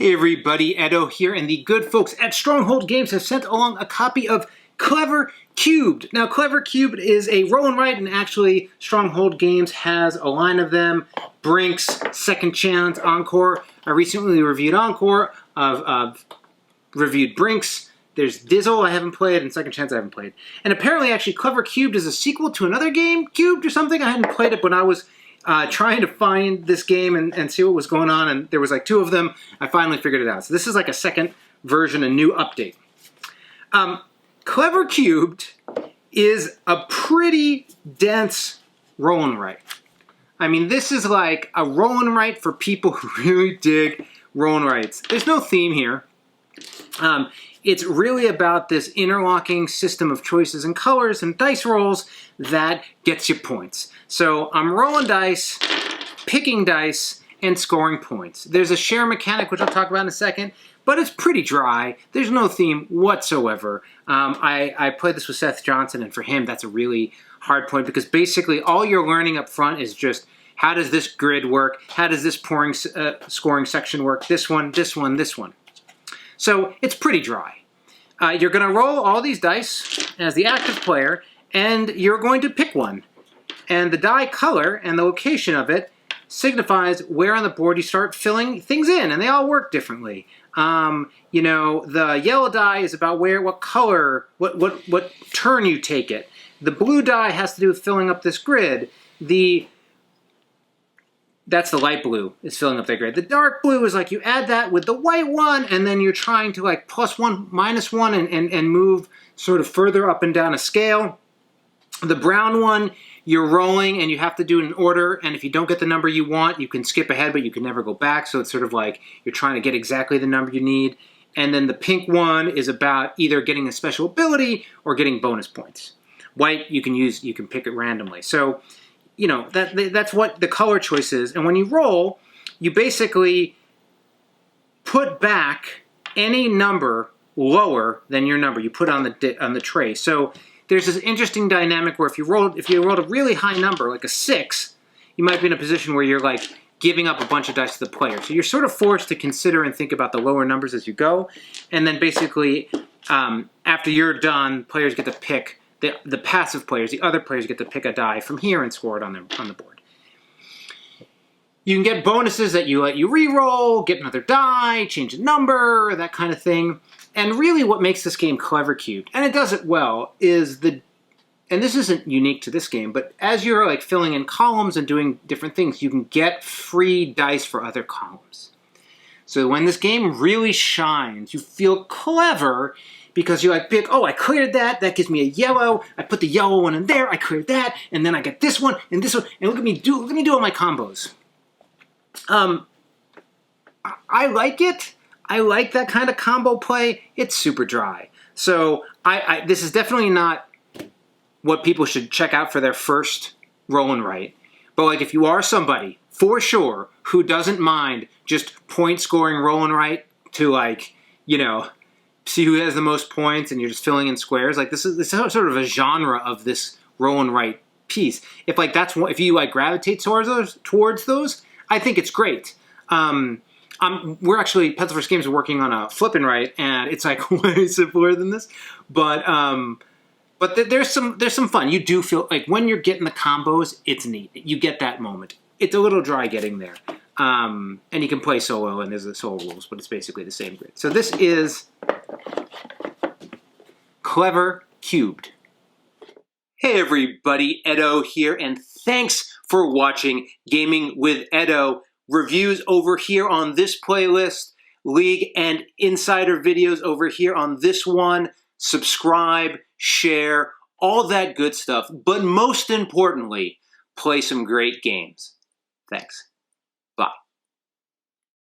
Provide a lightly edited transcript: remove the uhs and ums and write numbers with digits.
Hey everybody, Edo here, and the good folks at Stronghold Games have sent along a copy of Clever Cubed. Now, Clever Cubed is a roll and write, and actually Stronghold Games has a line of them. Brinks, Second Chance, Encore. I recently reviewed Encore. I've reviewed Brinks. There's Dizzle I haven't played, and Second Chance I haven't played. And apparently, actually, Clever Cubed is a sequel to another game, Cubed or something. I hadn't played it when I was trying to find this game and see what was going on, and there was like two of them. I finally figured it out. So this is like a second version, a new update. Clever Cubed is a pretty dense roll and write. I mean, this is like a roll and write for people who really dig roll and writes. There's no theme here. It's really about this interlocking system of choices and colors and dice rolls that gets you points. So I'm rolling dice, picking dice, and scoring points. There's a share mechanic, which I'll talk about in a second, but it's pretty dry. There's no theme whatsoever. I played this with Seth Johnson, and for him, that's a really hard point because basically all you're learning up front is just how does this grid work? How does this scoring section work? This one, this one, this one. So it's pretty dry. You're going to roll all these dice as the active player, and you're going to pick one. And the die color and the location of it signifies where on the board you start filling things in, and they all work differently. You know, the yellow die is about what color, what turn you take it. The blue die has to do with filling up this grid. That's the light blue, is filling up that grid. The dark blue is like you add that with the white one, and then you're trying to like +1, -1, and move sort of further up and down a scale. The brown one, you're rolling, and you have to do it in order, and if you don't get the number you want, you can skip ahead, but you can never go back, so it's sort of like you're trying to get exactly the number you need. And then the pink one is about either getting a special ability or getting bonus points. White, you can pick it randomly. So, you know, that's what the color choice is. And when you roll, you basically put back any number lower than your number you put on the tray. So there's this interesting dynamic where if you rolled a really high number, like a 6, you might be in a position where you're like giving up a bunch of dice to the player. So you're sort of forced to consider and think about the lower numbers as you go. And then basically, after you're done, players get to pick. The passive players, the other players, get to pick a die from here and score it on the board. You can get bonuses that you let you re-roll, get another die, change a number, that kind of thing. And really what makes this game Clever Cubed, and it does it well, is and this isn't unique to this game, but as you're like filling in columns and doing different things, you can get free dice for other columns. So when this game really shines, you feel clever because you like pick, oh, I cleared that gives me a yellow, I put the yellow one in there, I cleared that, and then I get this one, and look at me do all my combos. I like it. I like that kind of combo play. It's super dry. So this is definitely not what people should check out for their first roll and write. But like if you are somebody, for sure, who doesn't mind just point scoring roll and write to like, you know, see who has the most points and you're just filling in squares. Like this is sort of a genre of this roll and write piece. If you like gravitate towards those, I think it's great. We're actually, Pencil First Games are working on a flip and write, and it's like way simpler than this. But there's some fun. You do feel like when you're getting the combos, it's neat. You get that moment. It's a little dry getting there. And you can play solo, and there's the solo rules, but it's basically the same grid. So this is Clever Cubed. Hey everybody, Edo here, and thanks for watching Gaming with Edo. Reviews over here on this playlist, League and Insider videos over here on this one. Subscribe, share, all that good stuff. But most importantly, play some great games. Thanks.